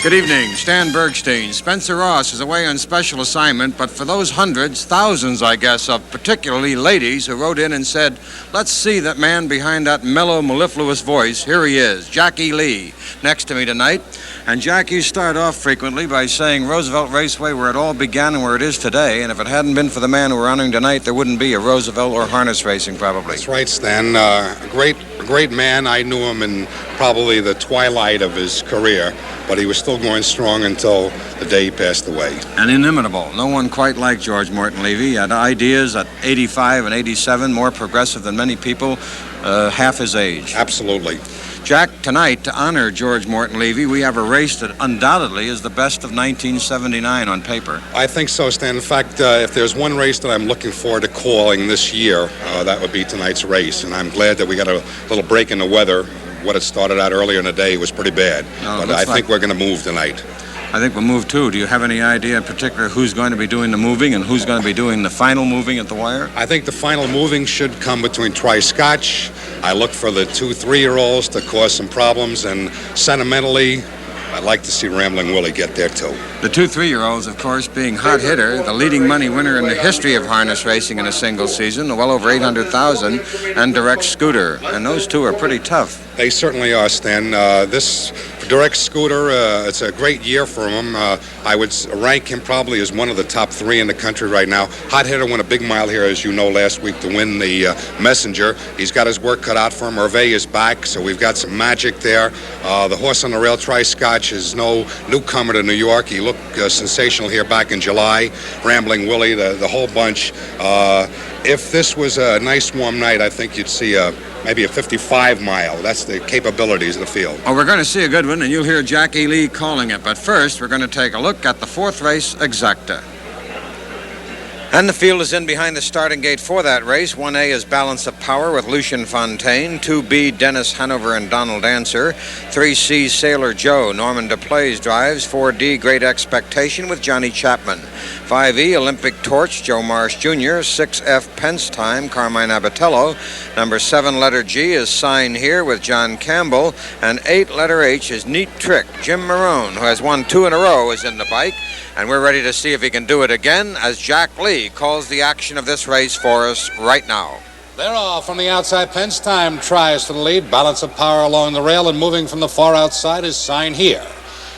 Good evening, Stan Bergstein. Spencer Ross is away on special assignment, but for those hundreds, thousands, I guess, of particularly ladies who wrote in and said, let's see that man behind that mellow, mellifluous voice. Here he is, Jack E. Lee, next to me tonight. And Jack, you start off frequently by saying Roosevelt Raceway, where it all began and where it is today, and if it hadn't been for the man we're honoring tonight, there wouldn't be a Roosevelt or harness racing, probably. That's right, Stan. A great man. I knew him in probably the twilight of his career, but he was still going strong until the day he passed away. And inimitable. No one quite like George Morton Levy. He had ideas at 85 and 87, more progressive than many people half his age. Absolutely. Jack, tonight, to honor George Morton Levy, we have a race that undoubtedly is the best of 1979 on paper. I think so, Stan. In fact, if there's one race that I'm looking forward to calling this year, that would be tonight's race. And I'm glad that we got a little break in the weather. What it started out earlier in the day was pretty bad. But I think we're going to move tonight. I think we'll move too. Do you have any idea in particular who's going to be doing the moving and who's going to be doing the final moving at the wire? I think the final moving should come between Tri-Scotch. I look for the 2 3-year-olds to cause some problems, and sentimentally, I'd like to see Rambling Willie get there too. The 2 3-year-olds, of course, being Hot Hitter, the leading money winner in the history of harness racing in a single season, well over 800,000, and Direct Scooter. And those two are pretty tough. They certainly are, Stan. This Direct Scooter, it's a great year for him. I would rank him probably as one of the top 3 in the country right now. Hot Hitter won a big mile here, as you know, last week to win the Messenger. He's got his work cut out for him. Hervé is back, so we've got some magic there. The horse on the rail, Tri-Scotch, is no newcomer to New York. He looked sensational here back in July. Rambling Willie, the whole bunch. If this was a nice warm night, I think you'd see maybe a 55-mile. That's the capabilities of the field. Oh, we're going to see a good one, and you'll hear Jack E. Lee calling it. But first, we're going to take a look at the 4th race, Exacta. And the field is in behind the starting gate for that race. 1A is Balance of Power with Lucien Fontaine. 2B, Dennis Hanover and Donald Dancer. 3C, Sailor Joe. Norman DePlays drives. 4D, Great Expectation with Johnny Chapman. 5E, Olympic Torch, Joe Marsh Jr. 6F, Pence Time, Carmine Abatello. Number 7, letter G, is Sign Here with John Campbell. And 8, letter H, is Neat Trick. Jim Marone, who has won 2 in a row, is in the bike. And we're ready to see if he can do it again as Jack Lee calls the action of this race for us right now. They're off from the outside. Pence Time tries to the lead. Balance of Power along the rail, and moving from the far outside is Sign Here.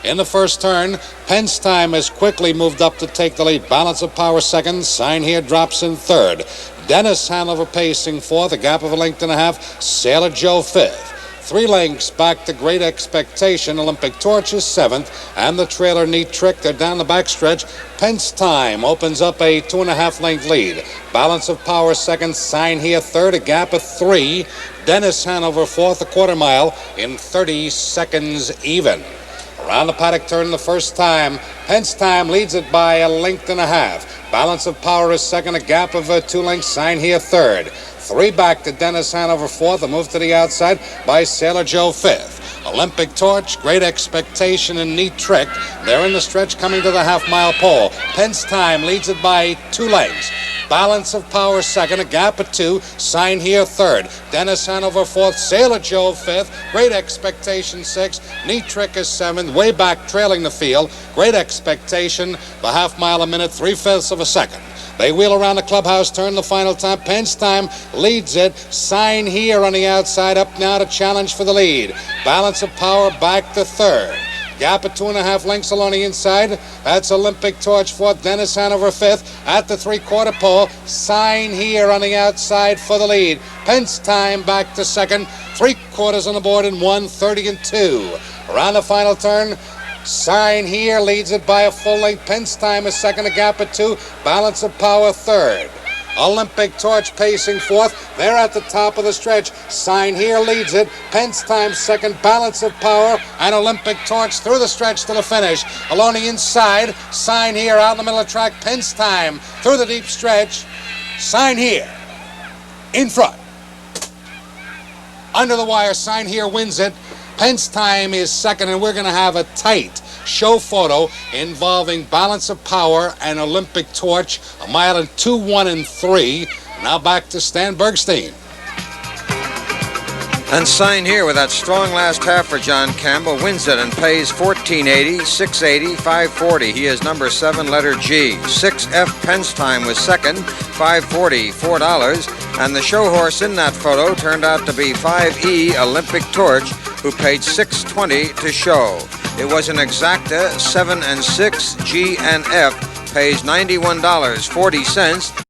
In the first turn, Pence Time has quickly moved up to take the lead. Balance of Power second. Sign Here drops in third. Dennis Hanover pacing fourth, a gap of a length and a half. Sailor Joe fifth. 3 lengths back to Great Expectation. Olympic Torch is 7th, and the trailer Neat Trick. They're down the backstretch. Pence Time opens up a 2.5 length lead. Balance of Power second. Sign Here third, a gap of 3. Dennis Hanover fourth, a quarter mile in 30 seconds even. Around the paddock turn the first time. Pence Time leads it by a length and a half. Balance of Power is second, a gap of 2 lengths. Sign Here third. 3 back to Dennis Hanover fourth, a move to the outside by Sailor Joe fifth. Olympic Torch, Great Expectation, and Neat Trick. They're in the stretch coming to the half-mile pole. Pence Time leads it by 2 lengths. Balance of Power second, a gap of 2. Sign Here third. Dennis Hanover fourth. Sailor Joe fifth. Great Expectation sixth. Neat Trick is 7th. Way back trailing the field. Great Expectation, the half mile a minute, 3/5 of a second. They wheel around the clubhouse turn the final time. Pence Time leads it. Sign Here on the outside, up now to challenge for the lead. Balance of Power back to third. Gap of 2.5 lengths along the inside. That's Olympic Torch fourth. Dennis Hanover fifth. At the 3/4 pole, Sign Here on the outside for the lead. Pence Time back to second. 3/4 on the board in 1:30 and 2. Around the final turn, Sign Here leads it by a full length. Pence Time is second, a gap of 2. Balance of Power third. Olympic Torch pacing fourth. They're at the top of the stretch. Sign Here leads it. Pence Time second. Balance of Power and Olympic Torch through the stretch to the finish. Along the inside, Sign Here out in the middle of the track. Pence Time through the deep stretch. Sign Here in front. Under the wire, Sign Here wins it. Pence Time is second, and we're going to have a tight show photo involving Balance of Power and Olympic Torch, a mile in 2, 1, and 3. Now back to Stan Bergstein. And Sign Here with that strong last half for John Campbell wins it and pays $14.80, $6.80, $5.40. He is number 7, letter G. 6F Penstime was second, $5.40, $4. And the show horse in that photo turned out to be 5E Olympic Torch, who paid $6.20 to show. It was an exacta 7 and 6 G and F, pays $91.40.